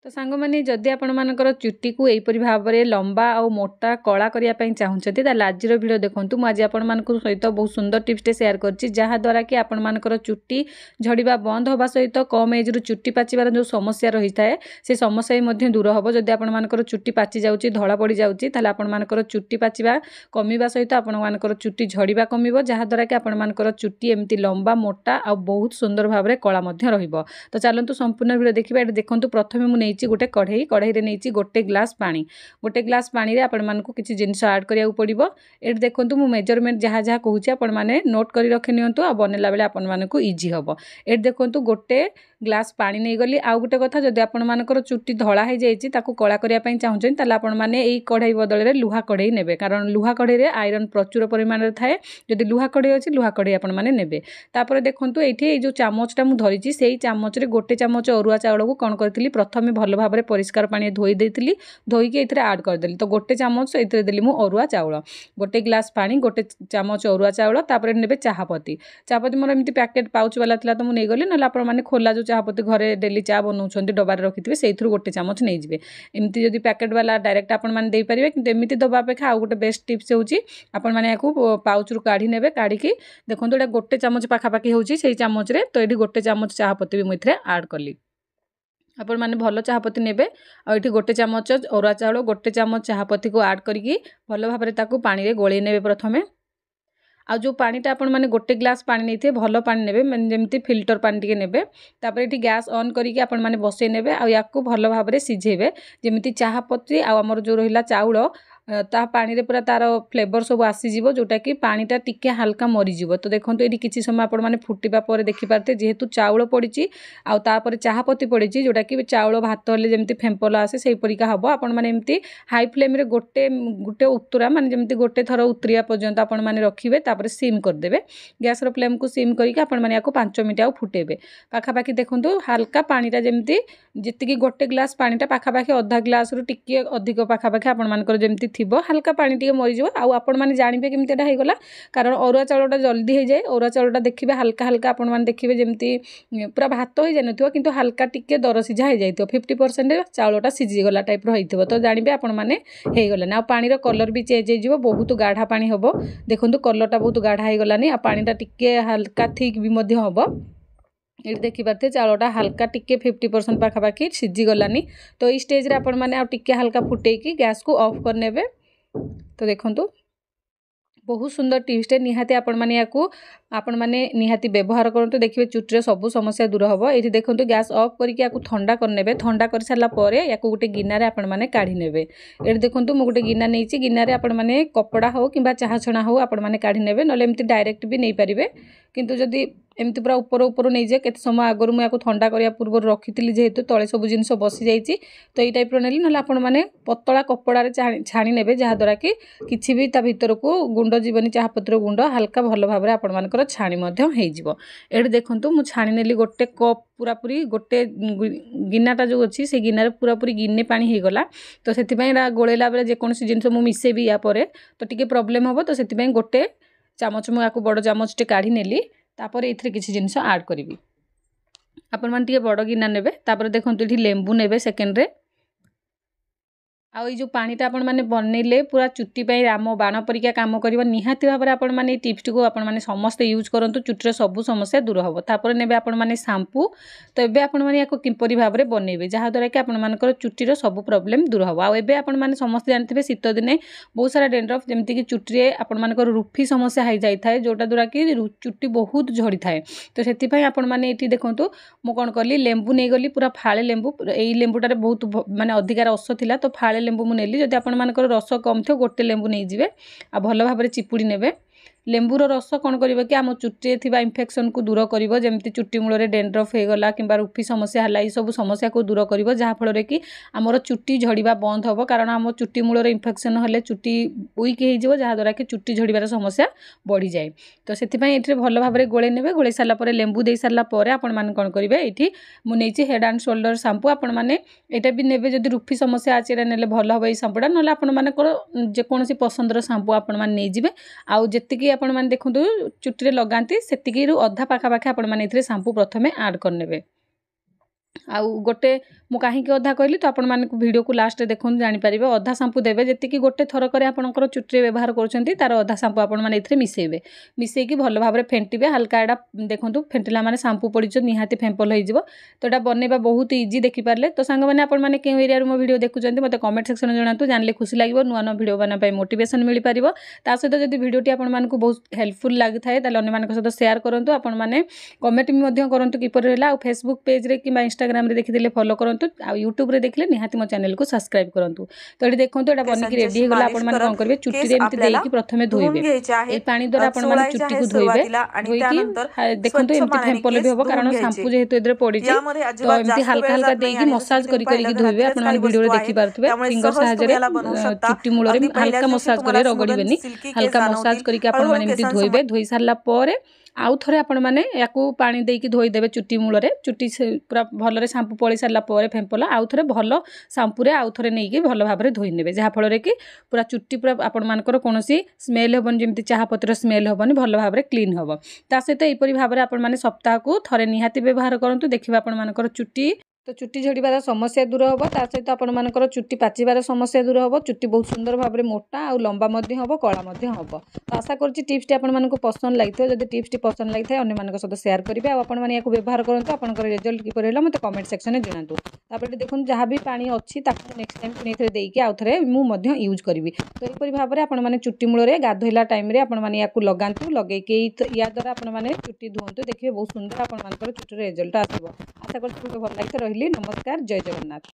तो सांग माने जदि आपण मानकर चुट्टी को एपरी भाव में लंबा और मोटा कला करने चाहते ताल आज वीडियो देखूँ मुझे आपण मान सहित बहुत सुंदर टिप्सटे सेयार करछि जहाद्वारा कि आपण मानकर चुट्टी झड़वा बंद होगा सहित कम एज रु चुट्टी पाचिबार जो समस्या रही है से समस्या भी दूर हम जदि आपण मानकर चुट्टी पाचि जाउछि धड़ा पड़ जाउछि ताले आपण मानकर चुट्टी पाचिबा कमिबा सहित आपण मानकर चुट्टी झड़वा कमिबो जहाद्वारा कि आपण मानकर चुट्टी एमती लंबा मोटा और बहुत सुंदर भाव में कला रहिबो। तो चलतु संपूर्ण वीडियो देखिबा। एठी देखंतु प्रथमे मु गोटे कढ़ई रे नहीं गोटे ग्लास पानी रे आपण मानकु किछि जिंस ऐड करिया पड़िबो। एठी देखंतु मु मेजरमेंट जहाँ जहाँ कहूछि आपण माने नोट करि रखि नियंतु आ बनेला बेले आपण मानकु इजी हबो। एठी देखंतु गोटे ग्लास पानी नहीं गली। आउ गोटे कथा जदि आपण मानकर चुट्टी धला हो जाइछि ताकू कला करिया पई चाहुछन ताले आपण माने एई कढ़ई बदल रे लुहा कढ़ई नेबे कारण लुहा कढ़ई रे आयरन प्रचुर परिमाण रे थाए। जदि लुहा कढ़ई अछि लुहा कढ़ई आपण माने नेबे। तापर देखंतु एठी ए जो चामचटा मु धरिछि सेई चामच रे गोटे चामच अरुआ चाउल को कोन करथिली प्रथमे भलो भाबरे परिष्कार पानी धोई देथिली धोईके एथिरे ऐड कर देली। तो गोटे चामच एथिरे देली मु अरुआ चाउल गोटे ग्लास पानी गोटे चामच अरुआ चाउल तापर नेबे चाहापत्ती मोर एमती पैकेट पाउच वाला थिला तो मु नै गली नले आपण माने खोला जो चाहापत्ती घरे डेली चा बनाउछन्ती डबारे रखिथिबे सेइथुर गोटे चामच नै जिवे। एमती जदि पैकेट वाला डायरेक्ट आपण माने देई परिबे किंतु एमती दबा अपेक्षा आ गोटे बेस्ट टिप्स होउची आपण माने याकू पाउच रु काढी नेबे। काढी की देखंतु एटा गोटे चामच पाखा पाखी होउची सेई चामच रे तो एठी गोटे चामच चाहापत्ती भी मु इथरे ऐड कली। आपण माने भलो चाहापत्ती नेबे आ एठी गोटे चामच अरुआ चाउल गोटे चामच चाहापत्ती को ऐड करिकी भलो भाबरे ताकू पानी रे गोळेई नेबे। प्रथमे आ जो पानीटा आपण माने गोटे ग्लास पानी नैथे भलो पानी नेबे जेमती फिल्टर पानी टिके नेबे। तापर एठी गैस ऑन करिकी आपण माने बसै नेबे आ याकू भलो भाबरे सिझेबे जेमती चाहापत्ती आ हमर जो रहिला चाउल ता पानी रे पूरा तार फ्लेवर सब आसी जीवो जोटा कि पानीटा टिके हल्का मरी जीवो। तो देखंतु एठी किछि समय आपण माने फुटिबा पर देखि पारते जेहेतु चाउल पड़िछि आ तापर चाहापत्ती पड़िछि जोटा कि चाउल भात हले जेमती फेंपला आसे सेही परिका हबो। आपण माने एमती हाई फ्लेम रे गोटे गोटे उतरा माने जेमती गोटे थर उतरिया पर्यंत आपण माने रखिबे तापर सिम कर देबे। गैस रो फ्लेम को सिम करिके आपण माने याको 5 मिनिट आ फुटेबे। पाखा पाखी देखंतु हल्का पानीटा जेमती जितकी गोटे ग्लास पानीटा पाखा पाखी आधा ग्लास रु टिके अधिक पाखा पाखी आपण मानकर जेमती थिबो हल्का पानी टिके मरि जिवो। आ आपण माने जानिबे केमती एटा हेगला कारण अरुआ चाउलटा जल्दी हे जाए। अरुआ चाउलटा देखिबे हल्का हल्का आपण माने देखिबे जेमती पूरा भात हो जाय नथिबो किंतु हल्का टिके दर सिझा हे जाइतो 50% चाउलटा सिझी गला टाइप रो हेइथिबो। तो जानिबे आपण माने हेगला ना। पानी रो कलर भी चेंज हे जिवो बहुत गाढ़ा पानी हबो। देखंतु कलरटा बहुत गाढ़ा हे गलानी आ पानीटा टिके हल्का थिक भी मध्य हबो। ये देखि पाते चाउलटा हल्का टिके 50% पाखा पाखी सिझी गलानी। तो ई स्टेज रे आपण माने आ टिके हल्का फुटेकी गैस को ऑफ कर नेबे। तो देखंतु बहुत सुंदर टिप्सटे निहाती आपण माने याकू आपण माने निहाती व्यवहार करंतु देखिबे चुट्टीर सब समस्या दूर हबो। एठी देखंतु गैस ऑफ करिके याकू ठंडा कर नेबे। ठंडा कर सारला परे याकू गोटे गिन्ना रे आपण माने काढी नेबे। एठी देखंतु मु गोटे गिन्ना नेइची गिन्ना रे आपण माने कपड़ा हो किबा चाहा छणा हो आपण माने काढी नेबे नले एमती डायरेक्ट भी नै परिबे किंतु जदी एमती पूरा ऊपर ऊपर नै जे केते समय आगर मु याकू ठंडा करिया पूर्व रखितिली जेहेतु तळे सब जिंस बसी जाईची तो एई टाइप रो नेली नले आपण माने पतळा कपड़ा रे छाणी नेबे जहाद्वारा कि किछि भी ता भितर को गुंड जीवनी चाहापत्र गुंड हल्का भलो भाबरे आपण मानकर छाणी मध्य हे जिवो। एठी देखंतु मु छाणी नेली गोटे कप पूरा पूरी गोटे गिन्नाटा जो अछि से गिन्ना रे पूरा पूरी गिन्ने पानी हे गला। तो सेति पई एटा गोळेला बेले जे कोनसी जिंस मु मिसेबी या परे तो टिके प्रॉब्लम हबो। तो सेति पई गोटे चामच मु याकू बड़ चामच टे काढी नेली तापर एथिरे किछि जिंस ऐड करिवि। आपण मान टिके बड़ गिन्ना नेबे। तापर देखंतु एठी लेंबू नेबे सेकेंड रे आउ जो पानीटा आपण माने बनैले पूरा चुट्टी पई राम बाण परिका काम करिवो। निहाती भाबरे आपण माने ए टिप्स को आपण माने समस्त यूज करंतु चुट्टीर सब समस्या दूर हबो। तापर नेबे आपण माने शैम्पू। तो एबे आपण माने याको किपरि भाबरे बनेबे जहा द्वारा कि आपण मानकर चुट्टीर सब प्रॉब्लम दूर हबो। आ एबे आपण माने समस्त जानथिबे शीत दिने बहुत सारा डेंड्रफ जेमति कि चुट्टीरे आपण मानकर रुफी समस्या हाई जाई थाए जोटा द्वारा कि चुट्टी बहुत झड़ी थाए। तो सेति पई आपण माने एठी देखंतु मु कोन करली लेंबू नै गली पूरा फाळे लेंबू एई लेंबूटारे बहुत माने अधिकार रस थिला तो फाळे लेंबू मु नेली। जदि आपण मानकर रस कम थियो गोटे लेंबू नै जिवे आ भलो भाबरे चिपुडी नेबे। लेंबूर रस कौन कर कि आम चुट्टी थी इन्फेक्शन को दूर कर जमी चुट्टी मूल डेंड्रफ हो गला कि रुफी समस्या है ये सब समस्या को दूर कर जहाँफल कि आमर चुट्टी झड़वा बंद हम कारण आम चुट्टी मूल इन्फेक्शन हेल्ले चुट्टी वीक हो जहाँद्वारा कि चुट्टी झड़वार समस्या बढ़ी जाए। तो से ये भल भाव में गोले ने गोले सारापर लेंबू दे सारापर आपण मैंने कौन करेंगे ये मुझे हेड एंड शोल्डर शैम्पू आपण मैंने यहाँ भी ने जब रुफी समस्या अच्छे ने भल हम ये शैम्पूटा ना आपण मानकर जेकोसी पसंदर शैम्पू आपण मैंने नहीं आउ जी आपण मैंने देखो चुट्टी लगाती से अधा पाखापाखि आपण मैंने शैम्पू प्रथमे ऐड करने। आउ गोटे मु कहीं अधा कहली तो आपण मानक वीडियो को लास्ट देखो जानीपर अधा शांपू देवे जी गोटे थरक आपंकर चुट्टी व्यवहार कर तार अधा शांपू आपण मैंने मिसेबे मिसेकी भल भाव फेंटे हल्का एटा देखो फेंटिला माने शांपू पड़ी निहाती फेम्पल हो तो यहाँ बनवा बहुत इजी देखिपारे तो सांग मैंने आपण मैंने क्यों एरिया मो वीडियो देखुं मत कमेंट सेक्शन में जनातु जानले खुशी लगे नुआ नुआ वीडियो बनाई मोटिवेशन मिल पार ता सहित जब वीडियोटी आपको बहुत हेल्पफुल लगी थाए सहित शेयर करूँ आपण मैंने कमेंट भी करूँ किपर है फेसबुक पेज रे कि इंस्टाग्राम रे देखिले फॉलो करूँ आ यूट्यूब रे देखिले निहाती मो चैनल को सब्सक्राइब करूँ तो ये देखो यहाँ बनिक रेडी होगा आपण मैंने कौन करेंगे चुट्टी एमती देकी प्रथमे धोइबे ए पानी द्वारा आपण मैंने चुट्टी को धोइबे धोइकी देखो एमती फेम्पल भी हम कारण शांपू जेहेतु एदरे पड़ी तो एमती हल्का हल्का देकी मसाज करी धोइबे आपण मैंने वीडियो रे देखि पारथबे फिंगर सहायरे चुट्टी मूल रे हल्का मसाज करे रगड़ीबेनी हल्का मसाज करके आपण मैंने एमती धोइबे धोई सारला परे आउ थे आपण मैंने या पानी देकी धोईदेवे चुट्टी मूल रे चुट्टी पूरा भल शांपू पड़ी सारा पर फेम्पल आउ थे भल शांपूरे आउ थे नहीं भल भाव में धोई ने जहाँफल कि पूरा चुट्टी पूरा आपण मानकर कौन स्मेल हेबन जमी चाह पत्र स्मेल हेबनी भल भाव में क्लीन हम ता सहित यहपरी भाव में आपण मैंने सप्ताह को थे निहाती व्यवहार करूँ देखिए आपण मानकर चुट्टी तो चुट्टी झड़बार समस्या दूर हम ता सहित आपण मानकर चुट्टी पाचिबार समस्या दूर हम चुट्टी बहुत सुंदर भाव में मोटा और लंबा हम कला हम तो आशा करुँची टिप्स आपण मानक पसंद लगी जब टिप्स पसंद लगी था अन्य सहित शेयर करेंगे आपण मैंने व्यवहार करूँ आपंकर रिजल्ट किपर है मतलब कमेंट सेक्शन में जनातु तापर देखो जहाँ भी पानी अच्छी नेक्स्ट टाइम पुणी देकी आउ थे मुझे यूज करी तो यहपरी भाव में आपण मैंने चुट्टी मूल में गाधोला टाइम आपण मैंने या लगातु लगे या द्वारा आपण मैंने चुट्टी धुंतु देखिए बहुत सुंदर आपण मानकर चुट्टी रिजल्ट आसो आशा करूँ भल लगी रही नमस्कार जय जगन्नाथ।